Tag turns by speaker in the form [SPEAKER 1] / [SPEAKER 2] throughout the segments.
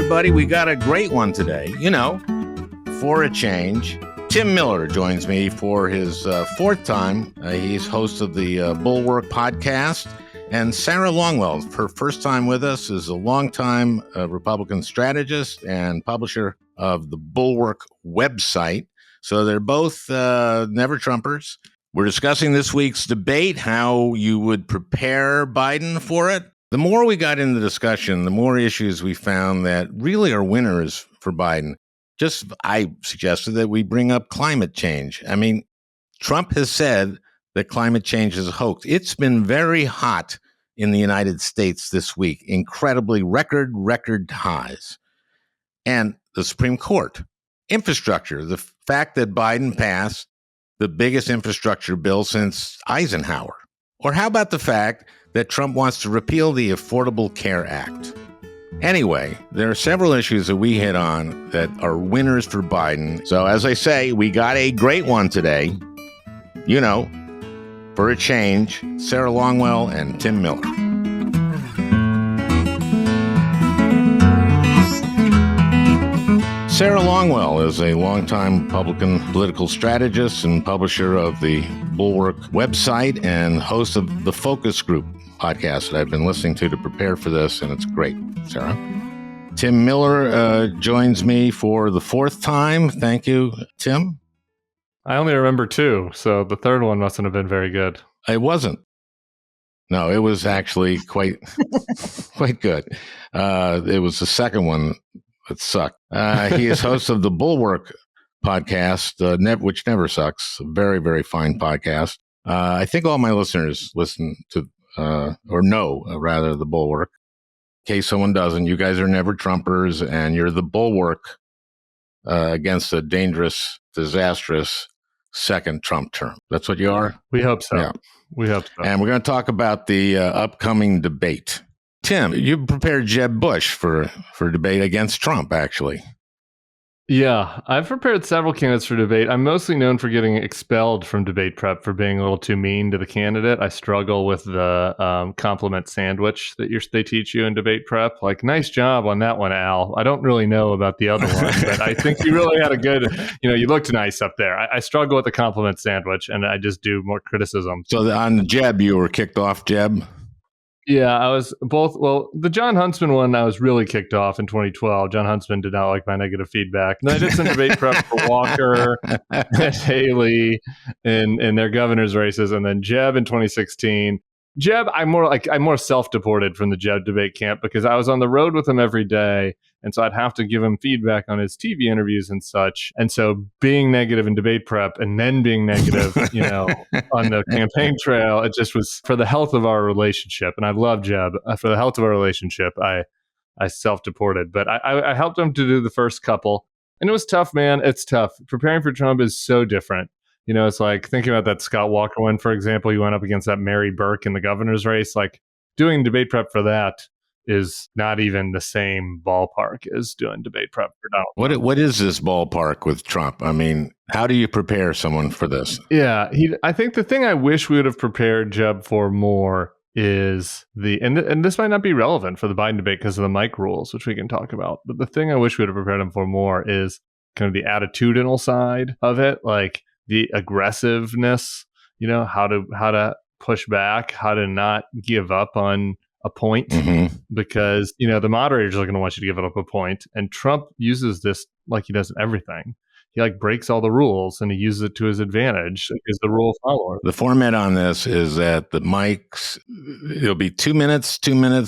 [SPEAKER 1] everybody. We got a great one today. For a change. Tim Miller joins me for his fourth time. He's host of the Bulwark podcast. And Sarah Longwell, her first time with us, is a longtime Republican strategist and publisher of the Bulwark website. So they're both never Trumpers. We're discussing this week's debate, how you would prepare Biden for it. The more we got into the discussion, the more issues we found that really are winners for Biden. I suggested that we bring up climate change. I mean, Trump has said that climate change is a hoax. It's been very hot in the United States this week, incredibly record highs. And the Supreme Court, infrastructure, the fact that Biden passed the biggest infrastructure bill since Eisenhower. Or how about the fact that Trump wants to repeal the Affordable Care Act? Anyway, there are several issues that we hit on that are winners for Biden. So as I say, we got a great one today. For a change, Sarah Longwell and Tim Miller. Sarah Longwell is a longtime Republican political strategist and publisher of the Bulwark website and host of the Focus Group podcast that I've been listening to prepare for this, and it's great, Sarah. Tim Miller joins me for the fourth time. Thank you, Tim.
[SPEAKER 2] I only remember two, so the third one mustn't have been very good.
[SPEAKER 1] It wasn't. No, it was actually quite good. It was the second one that sucked. He is host of the Bulwark podcast, which never sucks. A very, very fine podcast. I think all my listeners listen to or know, rather, the Bulwark. In case someone doesn't, you guys are never Trumpers, and you're the Bulwark against a dangerous, disastrous second Trump term. That's what you are?
[SPEAKER 2] We hope so.
[SPEAKER 1] Yeah.
[SPEAKER 2] We hope so.
[SPEAKER 1] And we're going to talk about the upcoming debate. Tim, you prepared Jeb Bush for debate against Trump, actually.
[SPEAKER 2] Yeah, I've prepared several candidates for debate. I'm mostly known for getting expelled from debate prep for being a little too mean to the candidate. I struggle with the compliment sandwich that they teach you in debate prep. Like, nice job on that one, Al. I don't really know about the other one, but I think you really had a good, you looked nice up there. I struggle with the compliment sandwich, and I just do more criticism.
[SPEAKER 1] So on Jeb, you were kicked off, Jeb?
[SPEAKER 2] Yeah, I was both. Well, the John Huntsman one, I was really kicked off in 2012. John Huntsman did not like my negative feedback. And then I did some debate prep for Walker and Haley in their governor's races. And then Jeb in 2016. Jeb, I'm more self-deported from the Jeb debate camp because I was on the road with him every day. And so I'd have to give him feedback on his TV interviews and such. And so being negative in debate prep and then being negative, on the campaign trail, it just was for the health of our relationship. And I love Jeb. For the health of our relationship, I self-deported. But I helped him to do the first couple. And it was tough, man. It's tough. Preparing for Trump is so different. It's like thinking about that Scott Walker one, for example. You went up against that Mary Burke in the governor's race. Like doing debate prep for that is not even the same ballpark as doing debate prep for Donald.
[SPEAKER 1] What is this ballpark with Trump? I mean, how do you prepare someone for this?
[SPEAKER 2] Yeah, I think the thing I wish we would have prepared Jeb for more is and this might not be relevant for the Biden debate because of the mic rules, which we can talk about. But the thing I wish we would have prepared him for more is kind of the attitudinal side of it, like the aggressiveness, how to push back, how to not give up on a point, because, the moderators are going to want you to give it up a point. And Trump uses this like he does everything. He breaks all the rules and he uses it to his advantage as the rule follower.
[SPEAKER 1] The format on this is that the mics, it'll be 2 minutes,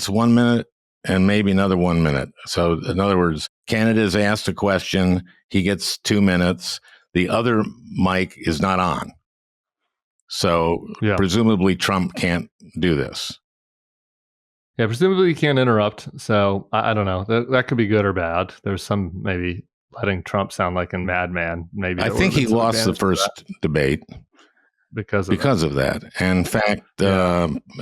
[SPEAKER 1] 1 minute, and maybe another 1 minute. So in other words, candidate is asked a question, he gets 2 minutes. The other mic is not on. So presumably Trump can't do this.
[SPEAKER 2] Yeah, presumably you can't interrupt. So I don't know. That could be good or bad. There's some maybe letting Trump sound like a madman. Maybe
[SPEAKER 1] I think he lost the first debate because of that. And in fact,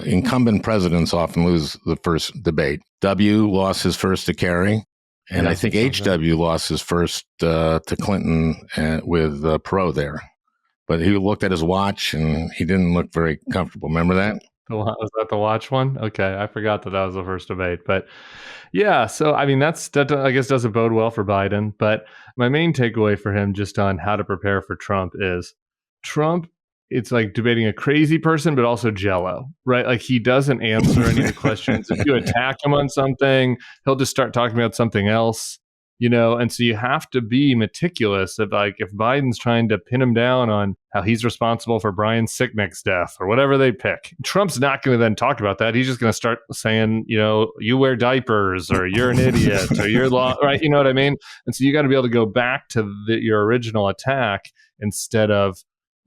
[SPEAKER 1] incumbent presidents often lose the first debate. W lost his first to Kerry. And I think HW lost his first to Clinton with Perot there. But he looked at his watch and he didn't look very comfortable. Remember that?
[SPEAKER 2] Was that the watch one? Okay, I forgot that was the first debate. But yeah, so I mean, that I guess doesn't bode well for Biden. But my main takeaway for him, just on how to prepare for Trump, is Trump. It's like debating a crazy person, but also Jello, right? Like he doesn't answer any of the questions. If you attack him on something, he'll just start talking about something else. And so you have to be meticulous of like if Biden's trying to pin him down on how he's responsible for Brian Sicknick's death or whatever they pick. Trump's not going to then talk about that. He's just going to start saying, you wear diapers or you're an idiot or you're right. You know what I mean? And so you got to be able to go back to your original attack instead of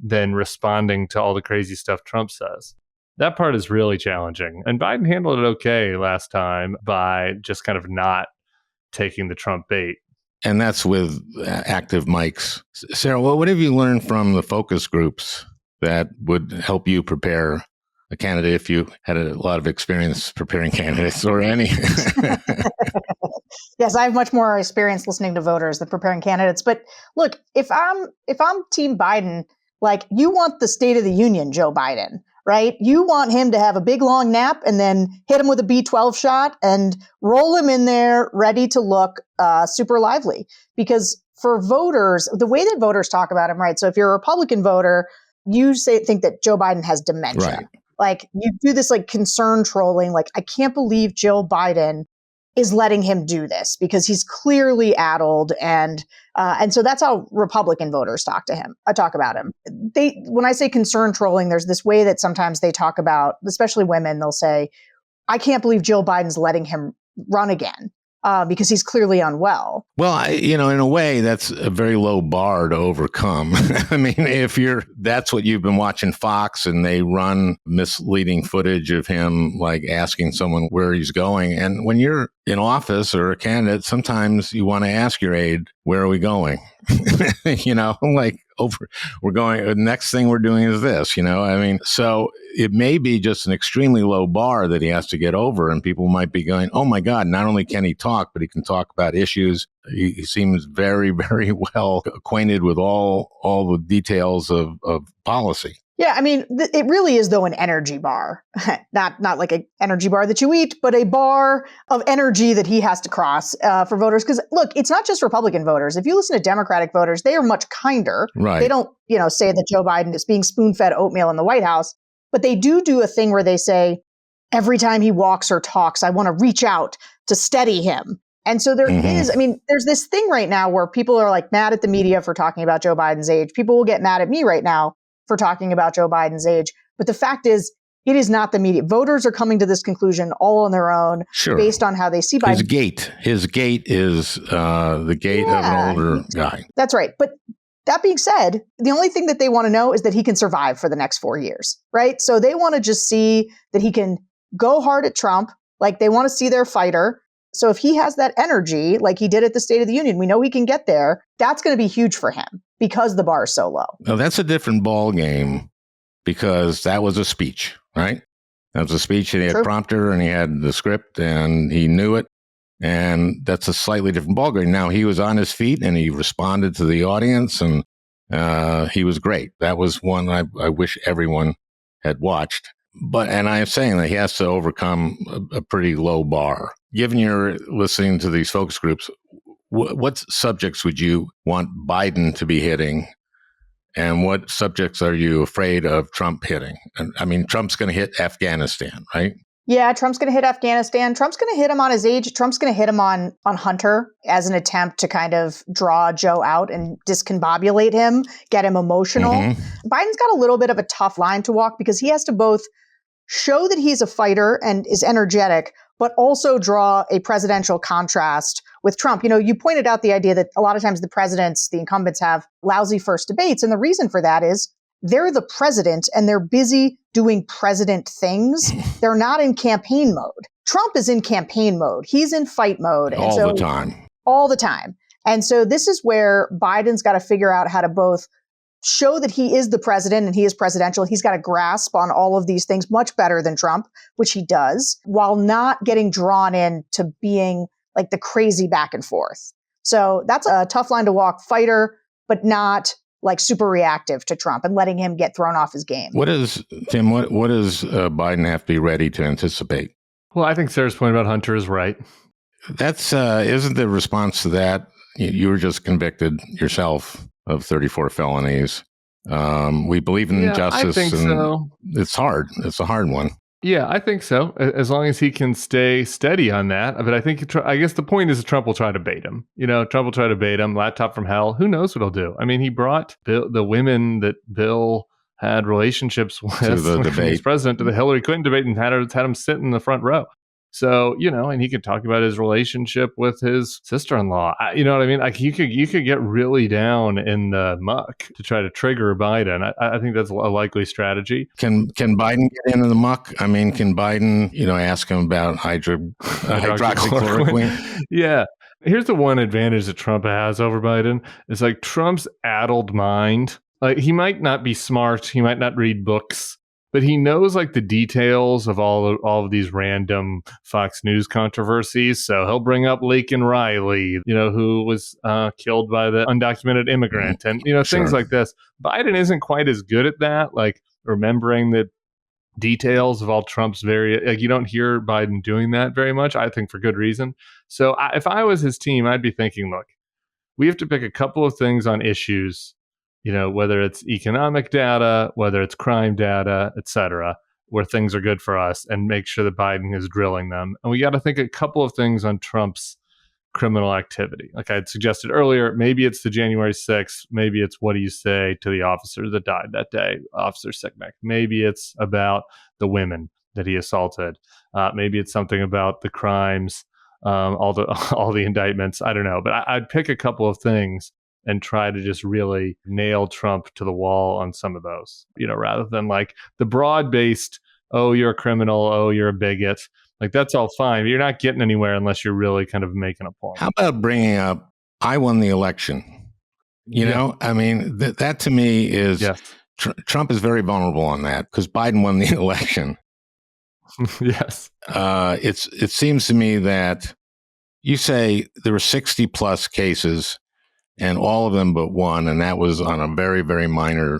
[SPEAKER 2] then responding to all the crazy stuff Trump says. That part is really challenging. And Biden handled it okay last time by just kind of not taking the Trump bait.
[SPEAKER 1] And that's with active mics. Sarah, what have you learned from the focus groups that would help you prepare a candidate if you had a lot of experience preparing candidates or any?
[SPEAKER 3] Yes, I have much more experience listening to voters than preparing candidates. But look, if I'm Team Biden, like you want the State of the Union, Joe Biden, right? You want him to have a big long nap and then hit him with a B12 shot and roll him in there ready to look super lively. Because for voters, the way that voters talk about him, right? So if you're a Republican voter, you think that Joe Biden has dementia.
[SPEAKER 1] Right.
[SPEAKER 3] Like you do this like concern trolling, like I can't believe Joe Biden is letting him do this because he's clearly addled. And so that's how Republican voters talk about him. When I say concern trolling, there's this way that sometimes they talk about, especially women, they'll say, I can't believe Joe Biden's letting him run again. Because he's clearly unwell.
[SPEAKER 1] Well, in a way, that's a very low bar to overcome. I mean, that's what you've been watching Fox and they run misleading footage of him, like asking someone where he's going. And when you're in office or a candidate, sometimes you want to ask your aide, where are we going? We're going, the next thing we're doing is this, I mean, so it may be just an extremely low bar that he has to get over. And people might be going, oh my God, not only can he talk, but he can talk about issues. He seems very, very well acquainted with all the details of policy.
[SPEAKER 3] Yeah, I mean, it really is, though, an energy bar, not like an energy bar that you eat, but a bar of energy that he has to cross for voters. Because, look, it's not just Republican voters. If you listen to Democratic voters, they are much kinder.
[SPEAKER 1] Right.
[SPEAKER 3] They don't, say that Joe Biden is being spoon-fed oatmeal in the White House, but they do a thing where they say, every time he walks or talks, I want to reach out to steady him. And so there is, I mean, there's this thing right now where people are like mad at the media for talking about Joe Biden's age. People will get mad at me right now for talking about Joe Biden's age. But the fact is, it is not the media. Voters are coming to this conclusion all on their own, based on how they see Biden.
[SPEAKER 1] His gait is the gait of an older guy.
[SPEAKER 3] That's right. But that being said, the only thing that they want to know is that he can survive for the next 4 years, right? So they want to just see that he can go hard at Trump. Like they want to see their fighter. So if he has that energy, like he did at the State of the Union, we know he can get there. That's going to be huge for him because the bar is so low.
[SPEAKER 1] Now, that's a different ball game because that was a speech, right? That was a speech and he had a prompter and he had the script and he knew it. And that's a slightly different ball game. Now, he was on his feet and he responded to the audience and he was great. That was one I wish everyone had watched. And I am saying that he has to overcome a pretty low bar. Given you're listening to these focus groups, what subjects would you want Biden to be hitting? And what subjects are you afraid of Trump hitting? I mean, Trump's going to hit Afghanistan, right?
[SPEAKER 3] Yeah, Trump's going to hit Afghanistan. Trump's going to hit him on his age. Trump's going to hit him on Hunter as an attempt to kind of draw Joe out and discombobulate him, get him emotional. Biden's got a little bit of a tough line to walk because he has to both show that he's a fighter and is energetic, but also draw a presidential contrast with Trump. You pointed out the idea that a lot of times the incumbents have lousy first debates. And the reason for that is they're the president and they're busy doing president things. They're not in campaign mode. Trump is in campaign mode. He's in fight mode.
[SPEAKER 1] All the time.
[SPEAKER 3] All the time. And so this is where Biden's got to figure out how to both show that he is the president and he is presidential. He's got a grasp on all of these things much better than Trump, which he does, while not getting drawn into being like the crazy back and forth. So that's a tough line to walk. Fighter, but not like super reactive to Trump and letting him get thrown off his game.
[SPEAKER 1] What does Biden have to be ready to anticipate?
[SPEAKER 2] Well, I think Sarah's point about Hunter is right.
[SPEAKER 1] That's isn't the response to that? You were just convicted yourself of 34 felonies. We believe in justice.
[SPEAKER 2] I think so.
[SPEAKER 1] It's hard. It's a hard one.
[SPEAKER 2] Yeah, I think so. As long as he can stay steady on that. But I guess the point is that Trump will try to bait him. Trump will try to bait him. Laptop from hell. Who knows what he'll do? I mean, he brought the women that Bill had relationships with
[SPEAKER 1] to the
[SPEAKER 2] when
[SPEAKER 1] debate.
[SPEAKER 2] he was president to the Hillary Clinton debate and had him sit in the front row. So, and he could talk about his relationship with his sister-in-law. You know what I mean? Like you could get really down in the muck to try to trigger Biden. I think that's a likely strategy.
[SPEAKER 1] Can Biden get into the muck? I mean, can Biden, ask him about hydroxychloroquine?
[SPEAKER 2] Yeah. Here's the one advantage that Trump has over Biden. It's like Trump's addled mind. Like he might not be smart. He might not read books. But he knows like the details of all of these random Fox News controversies. So he'll bring up Laken Riley, who was killed by the undocumented immigrant, and things like this. Biden isn't quite as good at that, like remembering the details of all Trump's you don't hear Biden doing that very much. I think for good reason. So if I was his team, I'd be thinking, look, we have to pick a couple of things on issues. Whether it's economic data, whether it's crime data, et cetera, where things are good for us, and make sure that Biden is drilling them. And we got to think a couple of things on Trump's criminal activity. Like I had suggested earlier, maybe it's the January 6th. Maybe it's what do you say to the officer that died that day, Officer Sicknick. Maybe it's about the women that he assaulted. Maybe it's something about the crimes, all the indictments. I don't know. But I'd pick a couple of things and try to just really nail Trump to the wall on some of those, rather than like the broad-based, oh, you're a criminal, oh, you're a bigot. Like that's all fine. But you're not getting anywhere unless you're really kind of making a point.
[SPEAKER 1] How about bringing up, I won the election? I mean, that to me is, Trump is very vulnerable on that because Biden won the election.
[SPEAKER 2] Yes.
[SPEAKER 1] It seems to me that you say there were 60 plus cases and all of them but one, and that was on a very, very minor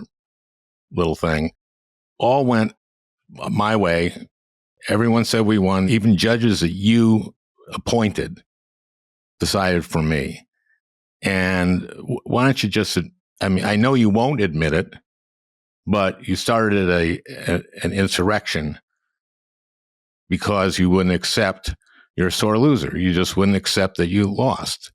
[SPEAKER 1] little thing, all went my way. Everyone said we won. Even judges that you appointed decided for me. And why don't you just, I know you won't admit it, but you started an insurrection because you wouldn't accept you're a sore loser. You just wouldn't accept that you lost.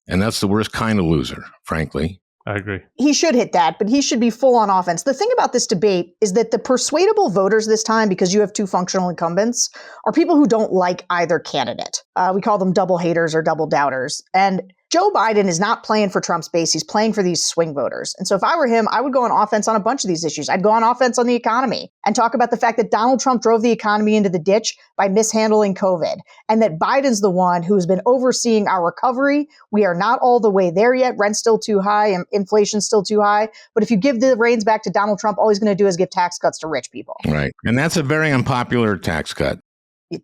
[SPEAKER 1] And that's the worst kind of loser, frankly.
[SPEAKER 2] I agree.
[SPEAKER 3] He should hit that, but he should be full on offense. The thing about this debate is that the persuadable voters this time, because you have two functional incumbents, are people who don't like either candidate. We call them double haters or double doubters. And Joe Biden is not playing for Trump's base. He's playing for these swing voters. And so if I were him, I would go on offense on a bunch of these issues. I'd go on offense on the economy and talk about the fact that Donald Trump drove the economy into the ditch by mishandling COVID, and that Biden's the one who has been overseeing our recovery. We are not all the way there yet. Rent's still too high and inflation's still too high. But if you give the reins back to Donald Trump, all he's going to do is give tax cuts to rich people.
[SPEAKER 1] Right. And that's a very unpopular tax cut.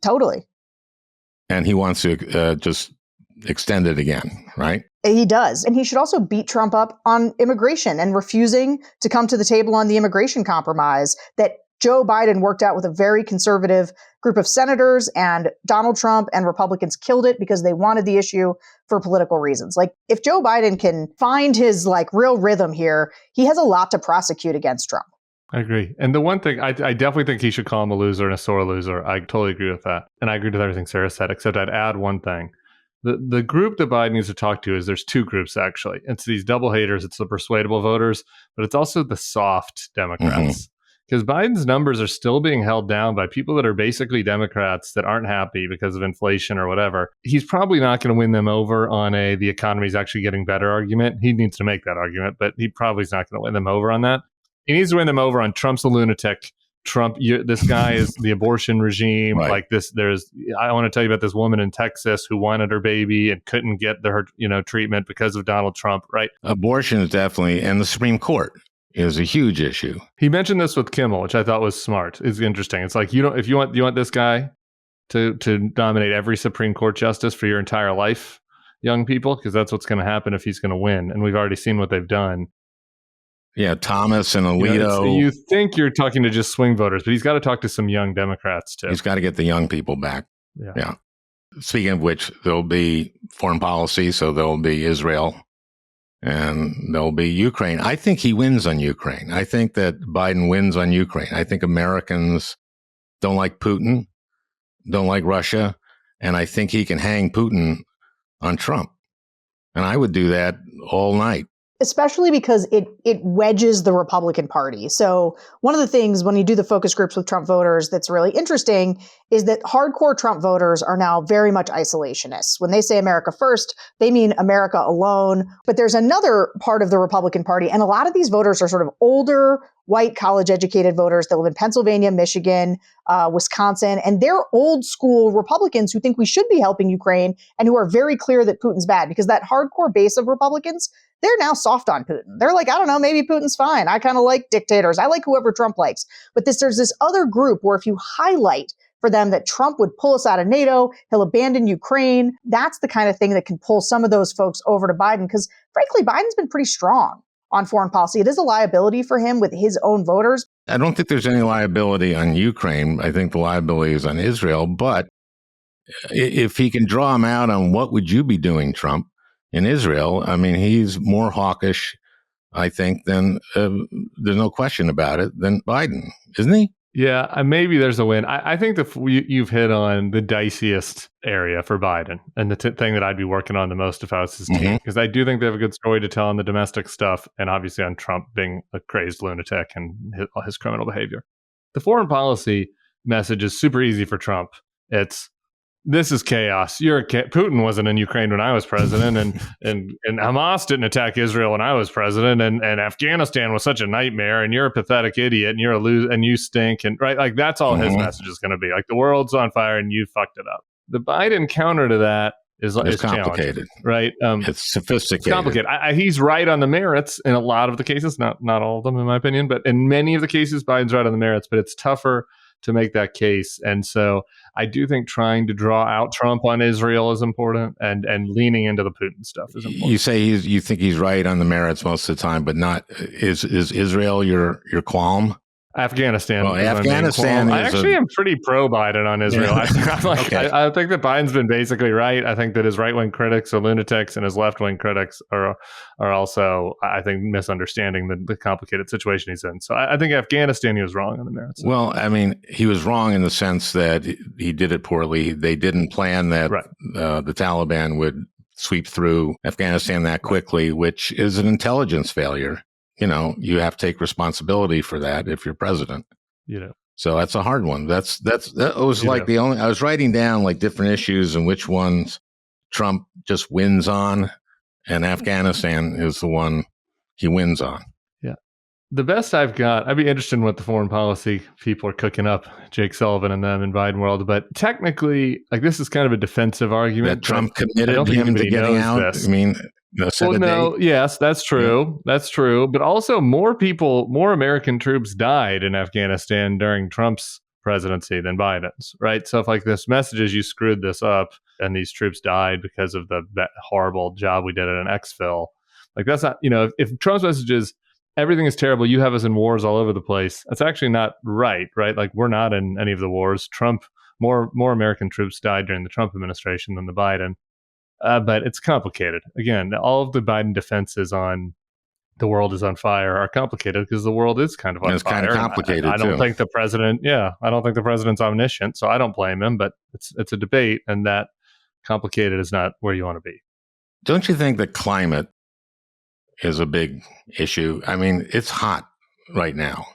[SPEAKER 3] Totally.
[SPEAKER 1] And he wants to just extend it again, right?
[SPEAKER 3] He does. And he should also beat Trump up on immigration and refusing to come to the table on the immigration compromise that Joe Biden worked out with a very conservative group of senators, and Donald Trump and Republicans killed it because they wanted the issue for political reasons. Like if Joe Biden can find his real rhythm here, he has a lot to prosecute against Trump.
[SPEAKER 2] I agree. And the one thing, I definitely think he should call him a loser and a sore loser. I totally agree with that. And I agree with everything Sarah said, except I'd add one thing. The group that Biden needs to talk to is there's two groups, actually. It's these double haters. It's the persuadable voters, but it's also the soft Democrats. Because Biden's numbers are still being held down by people that are basically Democrats that aren't happy because of inflation or whatever. He's probably not going to win them over on the economy's actually getting better argument. He needs to make that argument, but he probably is not going to win them over on that. He needs to win them over on Trump's a lunatic. Trump, this guy is the abortion regime.
[SPEAKER 1] Right.
[SPEAKER 2] Like this, I want to tell you about this woman in Texas who wanted her baby and couldn't get her, treatment because of Donald Trump. Right.
[SPEAKER 1] Abortion is definitely, and the Supreme Court is a huge issue. He
[SPEAKER 2] mentioned this with Kimmel, which I thought was smart. It's interesting. It's like, if you want this guy to nominate every Supreme Court justice for your entire life, young people, because that's what's going to happen if he's going to win. And we've already seen what they've done.
[SPEAKER 1] Yeah, Thomas and Alito.
[SPEAKER 2] You think you're talking to just swing voters, but he's got to talk to some young Democrats too.
[SPEAKER 1] He's got to get the young people back. Yeah. Speaking of which, there'll be foreign policy, so there'll be Israel and there'll be Ukraine. I think he wins on Ukraine. I think that Biden wins on Ukraine. I think Americans don't like Putin, don't like Russia, and I think he can hang Putin on Trump. And I would do that all night.
[SPEAKER 3] Especially because it wedges the Republican Party. So one of the things when you do the focus groups with Trump voters that's really interesting is that hardcore Trump voters are now very much isolationists. When they say America first, they mean America alone. But there's another part of the Republican Party, and a lot of these voters are sort of older, white, college-educated voters that live in Pennsylvania, Michigan, Wisconsin, and they're old school Republicans who think we should be helping Ukraine and who are very clear that Putin's bad, because that hardcore base of Republicans, they're now soft on Putin. They're like, I don't know, maybe Putin's fine. I kind of like dictators. I like whoever Trump likes. But there's this other group where if you highlight for them that Trump would pull us out of NATO, he'll abandon Ukraine, that's the kind of thing that can pull some of those folks over to Biden. Because frankly, Biden's been pretty strong on foreign policy. It is a liability for him with his own voters.
[SPEAKER 1] I don't think there's any liability on Ukraine. I think the liability is on Israel. But if he can draw him out on what would you be doing, Trump, in Israel, I mean, he's more hawkish, I think, than there's no question about it, than Biden, isn't he?
[SPEAKER 2] Yeah, maybe there's a win. I think that you've hit on the diciest area for Biden and the thing that I'd be working on the most if I was his team, because I do think they have a good story to tell on the domestic stuff and obviously on Trump being a crazed lunatic and his criminal behavior. The foreign policy message is super easy for Trump. This is chaos. Putin wasn't in Ukraine when I was president, and Hamas didn't attack Israel when I was president, and Afghanistan was such a nightmare, and you're a pathetic idiot, and you're a loser, and you stink, and right, like that's all his message is going to be. Like the world's on fire, and you fucked it up. The Biden counter to that is
[SPEAKER 1] complicated,
[SPEAKER 2] right?
[SPEAKER 1] It's sophisticated.
[SPEAKER 2] It's complicated. He's right on the merits in a lot of the cases, not all of them, in my opinion, but in many of the cases, Biden's right on the merits. But it's tougher to make that case. And so I do think trying to draw out Trump on Israel is important, and leaning into the Putin stuff is important.
[SPEAKER 1] You say you think he's right on the merits most of the time, but not is Israel your qualm?
[SPEAKER 2] Afghanistan.
[SPEAKER 1] Well, Afghanistan.
[SPEAKER 2] I actually am pretty pro Biden on Israel. I think that Biden's been basically right. I think that his right wing critics are lunatics, and his left wing critics are also, I think, misunderstanding the complicated situation he's in. So I think Afghanistan, he was wrong on the merits.
[SPEAKER 1] Well, I mean, he was wrong in the sense that he did it poorly. They didn't plan that the Taliban would sweep through Afghanistan that quickly, which is an intelligence failure. You know, you have to take responsibility for that if you're president. So that's a hard one. That was like the only, I was writing down like different issues and which ones Trump just wins on, and Afghanistan is the one he wins on.
[SPEAKER 2] Yeah. The best I've got, I'd be interested in what the foreign policy people are cooking up, Jake Sullivan and them in Biden world. But technically, like this is kind of a defensive argument.
[SPEAKER 1] That Trump committed him to getting out.
[SPEAKER 2] This.
[SPEAKER 1] I mean,
[SPEAKER 2] yes, that's true. Yeah. That's true. But also more American troops died in Afghanistan during Trump's presidency than Biden's, right? So if like this message is you screwed this up and these troops died because of that horrible job we did at an exfil, like that's not, if Trump's message is everything is terrible, you have us in wars all over the place, that's actually not right? Like we're not in any of the wars. More American troops died during the Trump administration than the Biden. But it's complicated. Again, all of the Biden defenses on the world is on fire are complicated because the world is kind of on fire.
[SPEAKER 1] It's kind of complicated.
[SPEAKER 2] I don't think the president. Yeah, I don't think the president's omniscient, so I don't blame him. But it's a debate, and that complicated is not where you want to be.
[SPEAKER 1] Don't you think the climate is a big issue? I mean, it's hot right now.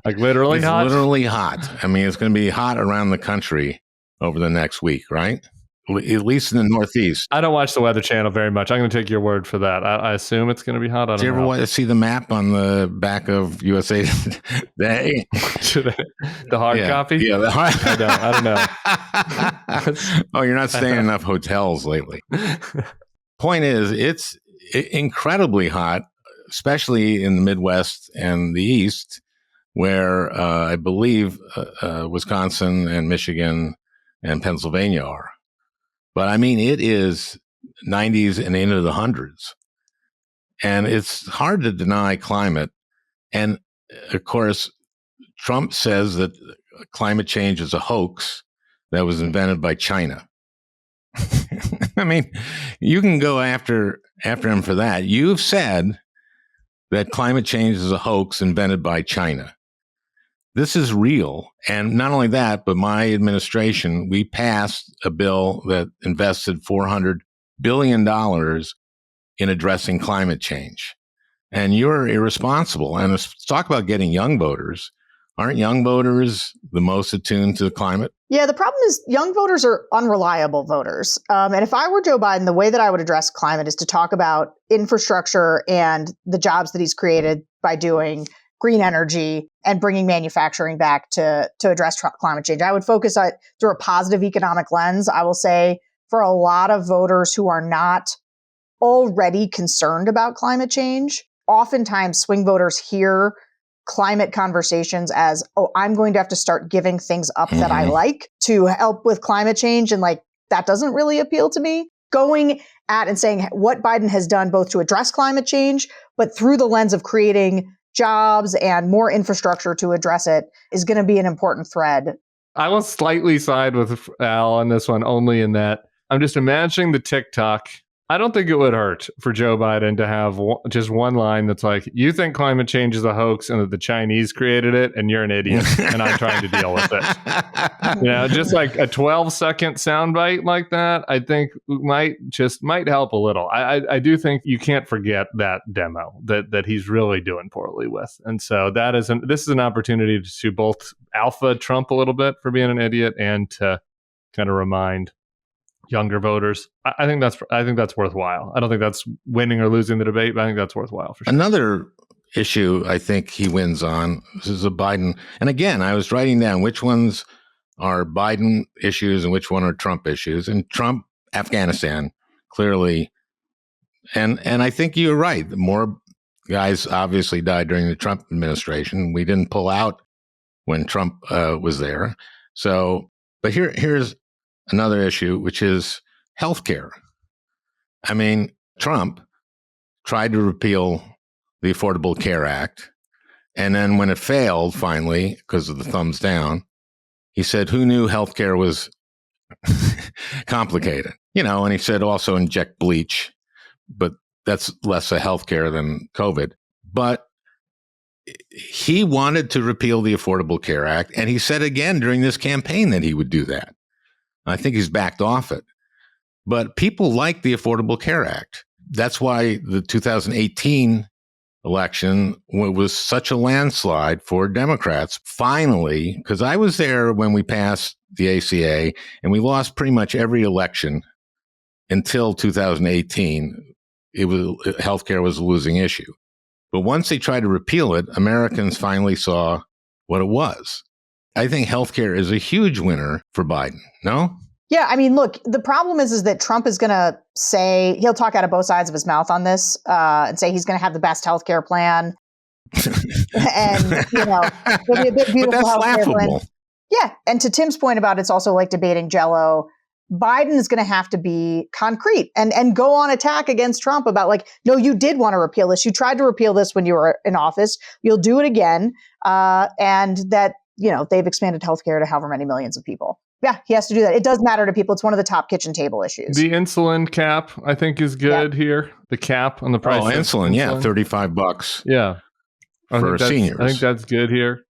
[SPEAKER 2] Like literally
[SPEAKER 1] it's
[SPEAKER 2] hot.
[SPEAKER 1] Literally hot. I mean, it's going to be hot around the country over the next week, right? At least in the Northeast.
[SPEAKER 2] I don't watch the Weather Channel very much. I'm going to take your word for that. I assume it's going to be hot.
[SPEAKER 1] Did you ever want to see the map on the back of USA Today?
[SPEAKER 2] The hard copy?
[SPEAKER 1] Yeah, the hard.
[SPEAKER 2] I don't know.
[SPEAKER 1] Oh, you're not staying in enough hotels lately. Point is, it's incredibly hot, especially in the Midwest and the East, where I believe Wisconsin and Michigan and Pennsylvania are. But I mean, it is 90s and into the hundreds. And it's hard to deny climate. And of course, Trump says that climate change is a hoax that was invented by China. I mean, you can go after him for that. You've said that climate change is a hoax invented by China. This is real. And not only that, but my administration, we passed a bill that invested $400 billion in addressing climate change. And you're irresponsible. And let's talk about getting young voters. Aren't young voters the most attuned to the climate?
[SPEAKER 3] Yeah, the problem is young voters are unreliable voters. And if I were Joe Biden, the way that I would address climate is to talk about infrastructure and the jobs that he's created by doing green energy and bringing manufacturing back to address climate change. I would focus on through a positive economic lens. I will say for a lot of voters who are not already concerned about climate change, oftentimes swing voters hear climate conversations as, oh, I'm going to have to start giving things up that I like to help with climate change. And like, that doesn't really appeal to me. Going at and saying what Biden has done both to address climate change, but through the lens of creating jobs and more infrastructure to address it is going to be an important thread.
[SPEAKER 2] I will slightly side with Al on this one, only in that I'm just imagining the TikTok. I don't think it would hurt for Joe Biden to have just one line that's like, you think climate change is a hoax and that the Chinese created it and you're an idiot and I'm trying to deal with it. Just like a 12-second soundbite like that, I think might help a little. I do think you can't forget that demo that he's really doing poorly with. And so this is an opportunity to both alpha Trump a little bit for being an idiot and to kind of remind younger voters. I think that's worthwhile. I don't think that's winning or losing the debate, but I think that's worthwhile for sure.
[SPEAKER 1] Another issue I think he wins on is a Biden. And again, I was writing down which ones are Biden issues and which one are Trump issues. And Trump, Afghanistan, clearly. And I think you're right. More guys obviously died during the Trump administration. We didn't pull out when Trump was there. So, but here's another issue, which is healthcare. I mean, Trump tried to repeal the Affordable Care Act. And then when it failed, finally, because of the thumbs down, he said, who knew healthcare was complicated? And he said also inject bleach, but that's less a healthcare than COVID. But he wanted to repeal the Affordable Care Act. And he said again during this campaign that he would do that. I think he's backed off it. But people like the Affordable Care Act. That's why the 2018 election was such a landslide for Democrats. Finally, because I was there when we passed the ACA, and we lost pretty much every election until 2018. Healthcare was a losing issue. But once they tried to repeal it, Americans finally saw what it was. I think healthcare is a huge winner for Biden. No?
[SPEAKER 3] Yeah, I mean, look, the problem is that Trump is going to say, he'll talk out of both sides of his mouth on this and say he's going to have the best healthcare plan. And, it'll be a big, beautiful healthcare plan. Yeah. And to Tim's point about it's also like debating Jell-O, Biden is going to have to be concrete and go on attack against Trump about like, no, you did want to repeal this. You tried to repeal this when you were in office. You'll do it again. And that, they've expanded healthcare to however many millions of people. Yeah, he has to do that. It does matter to people. It's one of the top kitchen table issues.
[SPEAKER 2] The insulin cap, I think, is good here. The cap on the price.
[SPEAKER 1] Oh, insulin. Yeah, $35.
[SPEAKER 2] Yeah,
[SPEAKER 1] for seniors.
[SPEAKER 2] I think that's good here.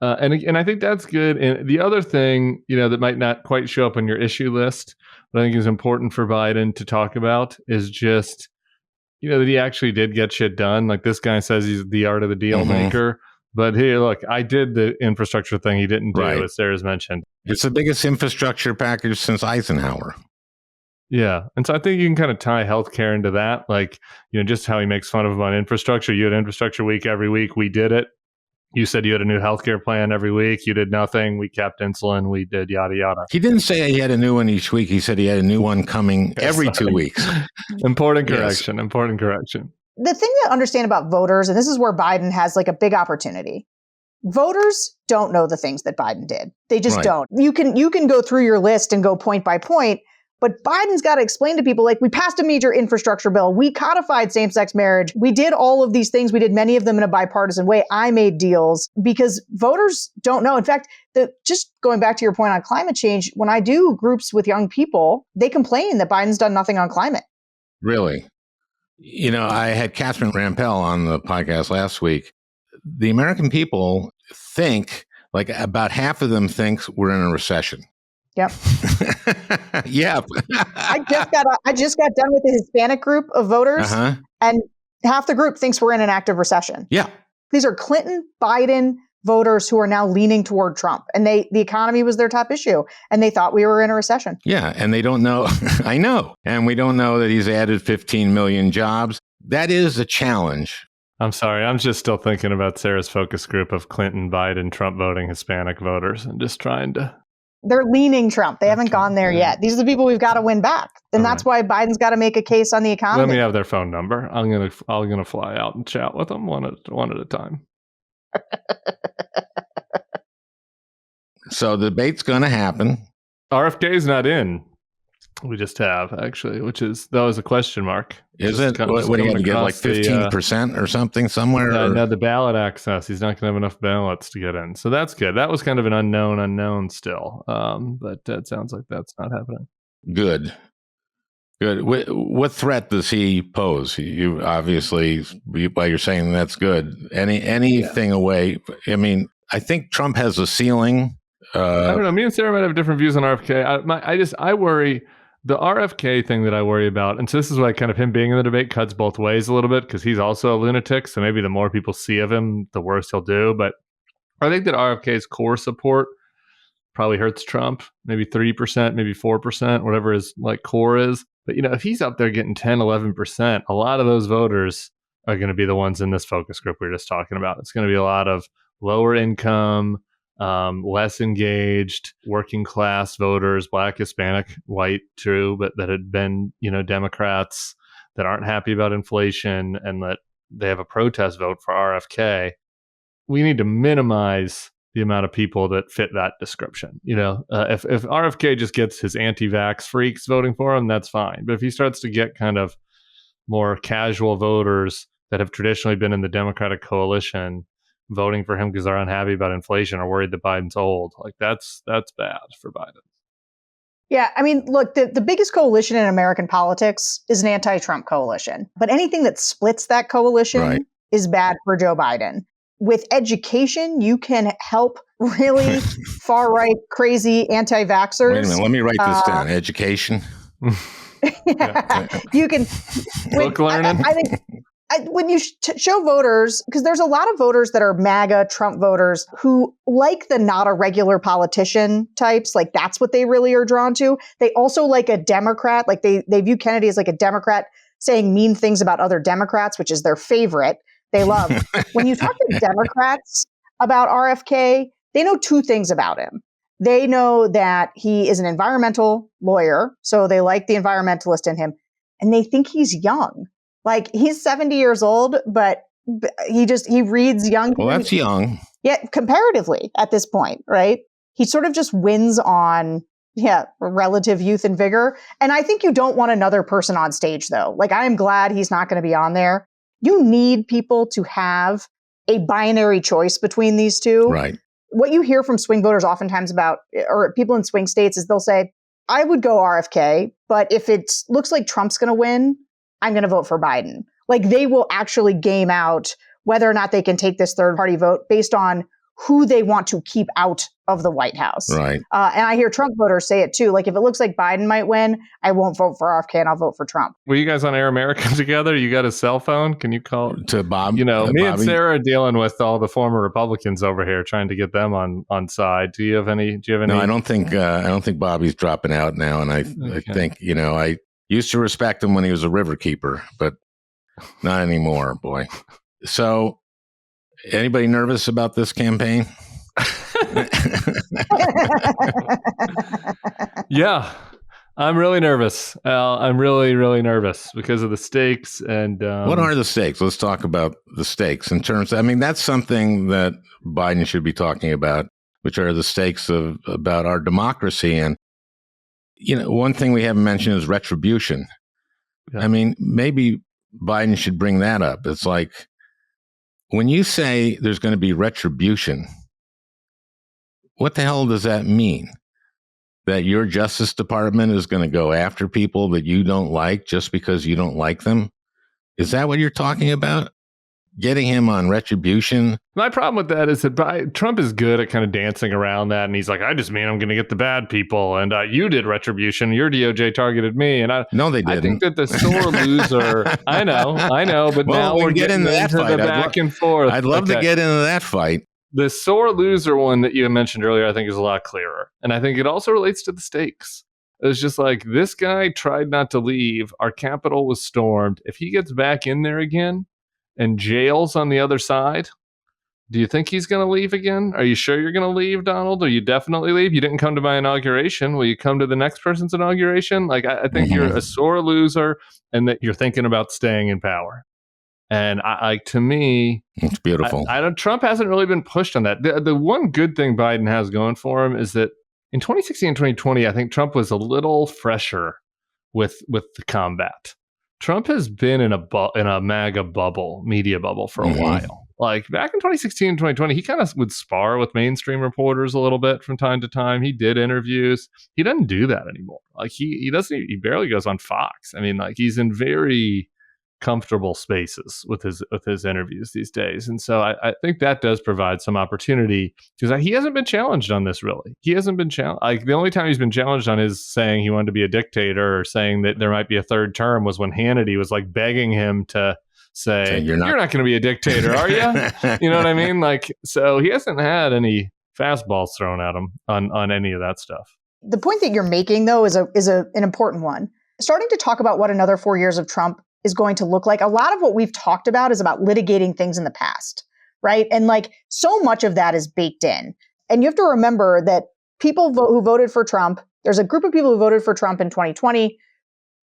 [SPEAKER 2] And I think that's good. And the other thing, that might not quite show up on your issue list, but I think is important for Biden to talk about is just, that he actually did get shit done. Like this guy says he's the art of the deal maker. But here, look, I did the infrastructure thing he didn't do, as Sarah's mentioned.
[SPEAKER 1] It's the biggest infrastructure package since Eisenhower.
[SPEAKER 2] Yeah. And so I think you can kind of tie healthcare into that. Like, just how he makes fun of him on infrastructure. You had infrastructure week every week. We did it. You said you had a new healthcare plan every week. You did nothing. We kept insulin. We did yada, yada.
[SPEAKER 1] He didn't say he had a new one each week. He said he had a new one coming every 2 weeks.
[SPEAKER 2] Important correction. Yes. Important correction.
[SPEAKER 3] The thing to understand about voters, and this is where Biden has like a big opportunity. Voters don't know the things that Biden did. They just don't. You can go through your list and go point by point, But Biden's got to explain to people, like, we passed a major infrastructure bill. We codified same-sex marriage. We did all of these things. We did many of them in a bipartisan way. I made deals, because voters don't know. In fact, just going back to your point on climate change, when I do groups with young people, they complain that Biden's done nothing on climate.
[SPEAKER 1] Really? I had Catherine Rampell on the podcast last week. The American people think, like, about half of them thinks we're in a recession.
[SPEAKER 3] Yep.
[SPEAKER 1] Yeah.
[SPEAKER 3] I just got done with a Hispanic group of voters, and half the group thinks we're in an active recession.
[SPEAKER 1] Yeah.
[SPEAKER 3] These are Clinton, Biden voters who are now leaning toward Trump, and the economy was their top issue, and they thought we were in a recession.
[SPEAKER 1] Yeah, and they don't know. I know, and we don't know that he's added 15 million jobs. That is a challenge.
[SPEAKER 2] I'm sorry. I'm just still thinking about Sarah's focus group of Clinton, Biden, Trump voting Hispanic voters, and just trying to.
[SPEAKER 3] They're leaning Trump. They haven't gone there yet. These are the people we've got to win back. And that's why Biden's got to make a case on the economy.
[SPEAKER 2] Let me have their phone number. I'm gonna fly out and chat with them one at a time.
[SPEAKER 1] So the debate's going to happen.
[SPEAKER 2] RFK's not in. We just have, actually, that was a question mark.
[SPEAKER 1] Is it? What do you have to get, like 15% or something somewhere?
[SPEAKER 2] Yeah, no, the ballot access. He's not going to have enough ballots to get in. So that's good. That was kind of an unknown still. But it sounds like that's not happening.
[SPEAKER 1] Good. What threat does he pose? You obviously, while you're saying that's good, anything away. I mean, I think Trump has a ceiling.
[SPEAKER 2] I don't know. Me and Sarah might have different views on RFK. I worry. The RFK thing that I worry about, and so this is why kind of him being in the debate cuts both ways a little bit, because he's also a lunatic. So maybe the more people see of him, the worse he'll do. But I think that RFK's core support probably hurts Trump, maybe 3%, maybe 4%, whatever his like core is. But, if he's up there getting 10, 11%, a lot of those voters are going to be the ones in this focus group we were just talking about. It's going to be a lot of lower income, less engaged, working class voters, Black, Hispanic, white, true, but that had been, Democrats that aren't happy about inflation and that they have a protest vote for RFK. We need to minimize the amount of people that fit that description. If RFK just gets his anti-vax freaks voting for him, that's fine. But if he starts to get kind of more casual voters that have traditionally been in the Democratic coalition voting for him because they're unhappy about inflation or worried that Biden's old, like that's bad for Biden.
[SPEAKER 3] Yeah, I mean, look, the biggest coalition in American politics is an anti-Trump coalition. But anything that splits that coalition is bad for Joe Biden. With education, you can help really far-right, crazy anti-vaxxers.
[SPEAKER 1] Wait a minute, let me write this down. Education.
[SPEAKER 3] You can.
[SPEAKER 2] Book learning.
[SPEAKER 3] I think when you show voters, because there's a lot of voters that are MAGA Trump voters who like the not a regular politician types, like that's what they really are drawn to. They also like a Democrat, like they view Kennedy as like a Democrat saying mean things about other Democrats, which is their favorite. They love. When you talk to Democrats about RFK, they know two things about him. They know that he is an environmental lawyer, so they like the environmentalist in him, and they think he's young. Like he's 70 years old, but he reads young.
[SPEAKER 1] Well, that's young.
[SPEAKER 3] Yeah, comparatively at this point, right? He sort of just wins on relative youth and vigor. And I think you don't want another person on stage, though. Like I am glad he's not going to be on there. You need people to have a binary choice between these two.
[SPEAKER 1] Right.
[SPEAKER 3] What you hear from swing voters oftentimes about, or people in swing states, is they'll say, I would go RFK, but if it looks like Trump's going to win, I'm going to vote for Biden. Like they will actually game out whether or not they can take this third party vote based on who they want to keep out of the White House.
[SPEAKER 1] Right.
[SPEAKER 3] And I hear Trump voters say it too. Like if it looks like Biden might win, I won't vote for RFK and I'll vote for Trump.
[SPEAKER 2] Were you guys on Air America together? You got a cell phone? Can you call
[SPEAKER 1] to Bob?
[SPEAKER 2] Me
[SPEAKER 1] Bobby?
[SPEAKER 2] and Sarah are dealing with all the former Republicans over here, trying to get them on side. Do you have any? No,
[SPEAKER 1] I don't think Bobby's dropping out now. And I think I used to respect him when he was a river keeper, but not anymore, boy. So, anybody nervous about this campaign?
[SPEAKER 2] Yeah, I'm really nervous. I'm really, really nervous because of the stakes. And
[SPEAKER 1] what are the stakes? Let's talk about the stakes in terms. That's something that Biden should be talking about, which are the stakes about our democracy. And one thing we haven't mentioned is retribution.
[SPEAKER 2] Yeah.
[SPEAKER 1] I mean, maybe Biden should bring that up. It's like, when you say there's going to be retribution, what the hell does that mean? That your Justice Department is going to go after people that you don't like just because you don't like them? Is that what you're talking about? Getting him on retribution?
[SPEAKER 2] My problem with that is that Trump is good at kind of dancing around that. And he's like, I just mean I'm going to get the bad people. And you did retribution. Your DOJ targeted me. And
[SPEAKER 1] no, they didn't.
[SPEAKER 2] I think that the sore loser, I know. But now we're getting into the back and forth.
[SPEAKER 1] I'd love to get into that fight.
[SPEAKER 2] The sore loser one that you mentioned earlier, I think is a lot clearer. And I think it also relates to the stakes. It's just like, this guy tried not to leave. Our Capitol was stormed. If he gets back in there again and jails on the other side, do you think he's going to leave again? Are you sure you're going to leave, Donald? Or you definitely leave? You didn't come to my inauguration. Will you come to the next person's inauguration? Like, I think you're a sore loser and that you're thinking about staying in power. And to me,
[SPEAKER 1] it's beautiful.
[SPEAKER 2] Trump hasn't really been pushed on that. The one good thing Biden has going for him is that in 2016 and 2020, I think Trump was a little fresher with the combat. Trump has been in a MAGA bubble, media bubble for a while. Like back in 2016 and 2020, he kind of would spar with mainstream reporters a little bit from time to time. He did interviews. He doesn't do that anymore. Like he barely goes on Fox. I mean, like he's in very comfortable spaces with his interviews these days. And so I think that does provide some opportunity, because he hasn't been challenged on this, really. He hasn't been challenged. Like the only time he's been challenged on is saying he wanted to be a dictator or saying that there might be a third term was when Hannity was like begging him to say, you're not going to be a dictator, are you? You know what I mean? Like, so he hasn't had any fastballs thrown at him on any of that stuff.
[SPEAKER 3] The point that you're making, though, is an important one. Starting to talk about what another 4 years of Trump is going to look like. A lot of what we've talked about is about litigating things in the past, right? And like so much of that is baked in. And you have to remember that people who voted for Trump, there's a group of people who voted for Trump in 2020,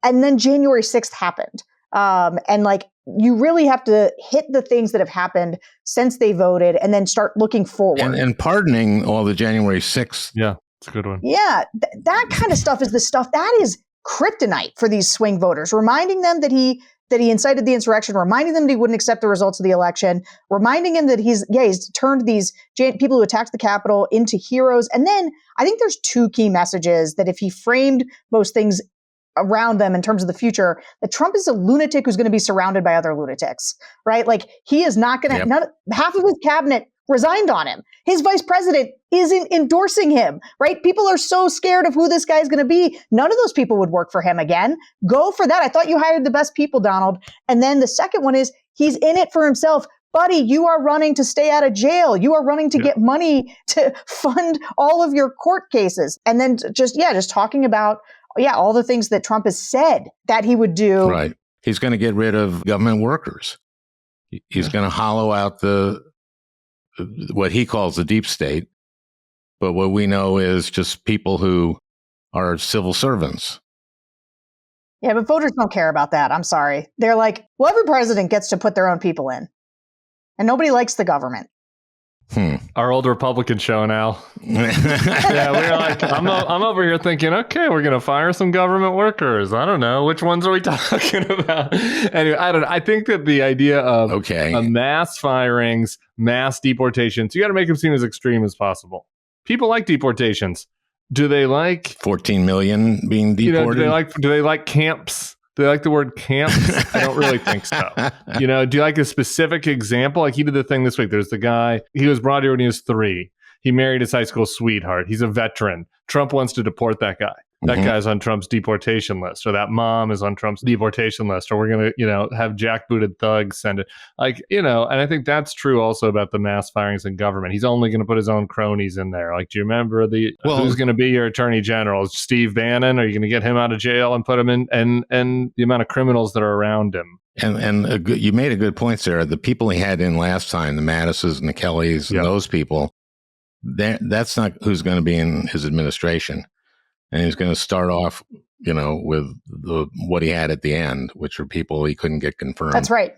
[SPEAKER 3] and then January 6th happened. And like, you really have to hit the things that have happened since they voted and then start looking forward.
[SPEAKER 1] And pardoning all the January 6th.
[SPEAKER 2] Yeah, it's a good one.
[SPEAKER 3] Yeah, that kind of stuff is the stuff that is kryptonite for these swing voters, reminding them that he incited the insurrection, reminding them that he wouldn't accept the results of the election, reminding him that he's turned these people who attacked the Capitol into heroes. And then I think there's two key messages that if he framed most things around them in terms of the future, that Trump is a lunatic who's going to be surrounded by other lunatics, right? Like he is not going to, half of his cabinet resigned on him. His vice president isn't endorsing him, right? People are so scared of who this guy is going to be. None of those people would work for him again. Go for that. I thought you hired the best people, Donald. And then the second one is he's in it for himself. Buddy, you are running to stay out of jail. You are running to get money to fund all of your court cases. And then just talking about, all the things that Trump has said that he would do.
[SPEAKER 1] Right. He's going to get rid of government workers. He's going to hollow out what he calls the deep state. But what we know is just people who are civil servants.
[SPEAKER 3] Yeah, but voters don't care about that. I'm sorry. They're like, well, every president gets to put their own people in. And nobody likes the government.
[SPEAKER 2] Our old Republican show now. Yeah, we're like, I'm over here thinking, okay, we're gonna fire some government workers. I don't know, which ones are we talking about? Anyway, I think that the idea of mass firings, mass deportations, you got to make them seem as extreme as possible. People like deportations. Do they like
[SPEAKER 1] 14 million being deported?
[SPEAKER 2] Do they like camps? Do they like the word camps? I don't really think so. Do you like a specific example? Like he did the thing this week. There's the guy, he was brought here when he was 3. He married his high school sweetheart. He's a veteran. Trump wants to deport that guy. That guy's on Trump's deportation list, or that mom is on Trump's deportation list, or we're going to, have jackbooted thugs send it. And I think that's true also about the mass firings in government. He's only going to put his own cronies in there. Like, do you remember who's going to be your attorney general? Steve Bannon? Are you going to get him out of jail and put him in, and the amount of criminals that are around him?
[SPEAKER 1] And you made a good point, Sarah. The people he had in last time, the Mattises and the Kellys, and those people, that's not who's going to be in his administration. And he's going to start off with what he had at the end, which were people he couldn't get confirmed.
[SPEAKER 3] That's right.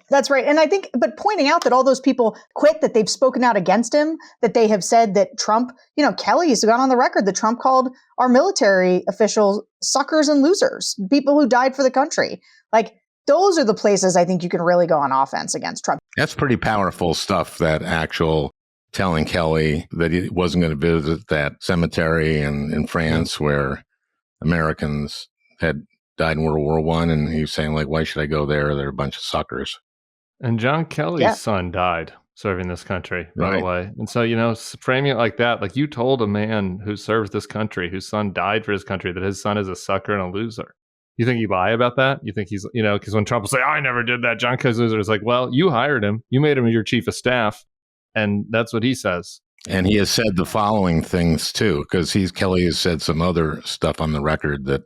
[SPEAKER 3] And I think, but pointing out that all those people quit, that they've spoken out against him, that they have said that Trump, Kelly's gone on the record that Trump called our military officials suckers and losers, people who died for the country. Like, those are the places I think you can really go on offense against Trump.
[SPEAKER 1] That's pretty powerful stuff, that actual telling Kelly that he wasn't going to visit that cemetery in France where Americans had died in World War I, and he was saying, like, why should I go there? They're a bunch of suckers.
[SPEAKER 2] And John Kelly's son died serving this country, by the way. And so, framing it like that, like, you told a man who serves this country, whose son died for his country, that his son is a sucker and a loser. You think he'd lie about that? You think he's, because when Trump will say, I never did that, John Kelly's a loser, it's like, well, you hired him. You made him your chief of staff. And that's what he says.
[SPEAKER 1] And he has said the following things, too, because Kelly has said some other stuff on the record that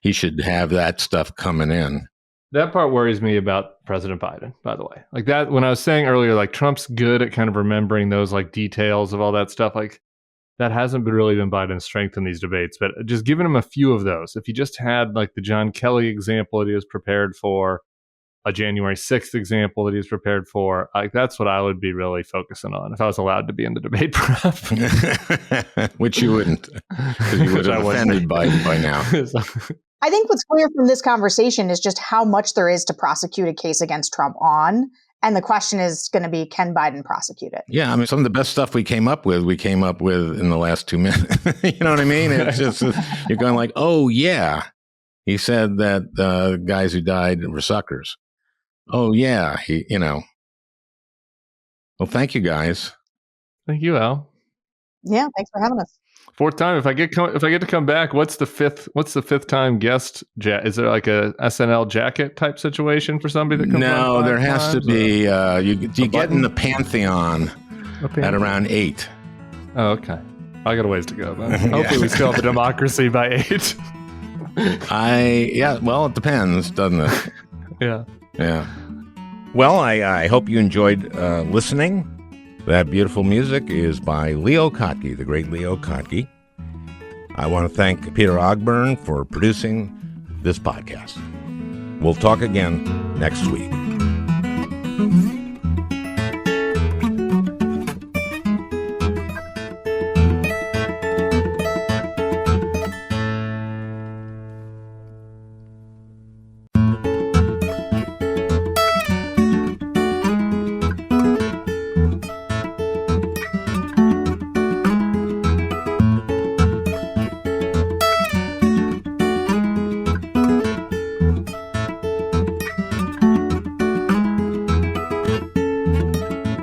[SPEAKER 1] he should have that stuff coming in.
[SPEAKER 2] That part worries me about President Biden, by the way. Like that, when I was saying earlier, like, Trump's good at kind of remembering those, like, details of all that stuff. Like, that hasn't really been Biden's strength in these debates. But just giving him a few of those, if he just had, like, the John Kelly example that he was prepared for, a January 6th example that he was prepared for, like, that's what I would be really focusing on if I was allowed to be in the debate prep.
[SPEAKER 1] Which you wouldn't, because you would have offended Biden by now.
[SPEAKER 3] I think what's clear from this conversation is just how much there is to prosecute a case against Trump on. And the question is going to be, can Biden prosecute it?
[SPEAKER 1] Yeah, I mean, some of the best stuff we came up with in the last 2 minutes. You know what I mean? It's just, you're going like, oh, yeah. He said that guys who died were suckers. Oh, yeah. Well, thank you, guys.
[SPEAKER 2] Thank you, Al.
[SPEAKER 3] Yeah, thanks for having us.
[SPEAKER 2] Fourth time. If I get to come back, what's the fifth time guest? Is there like a SNL jacket type situation for somebody that comes on?
[SPEAKER 1] No, there has to be. You get in the pantheon at around 8.
[SPEAKER 2] Oh, okay. I got a ways to go. But hopefully, we still have a democracy by 8.
[SPEAKER 1] Well, it depends, doesn't it?
[SPEAKER 2] Yeah.
[SPEAKER 1] Well, I hope you enjoyed listening. That beautiful music is by Leo Kottke, the great Leo Kottke. I want to thank Peter Ogburn for producing this podcast. We'll talk again next week.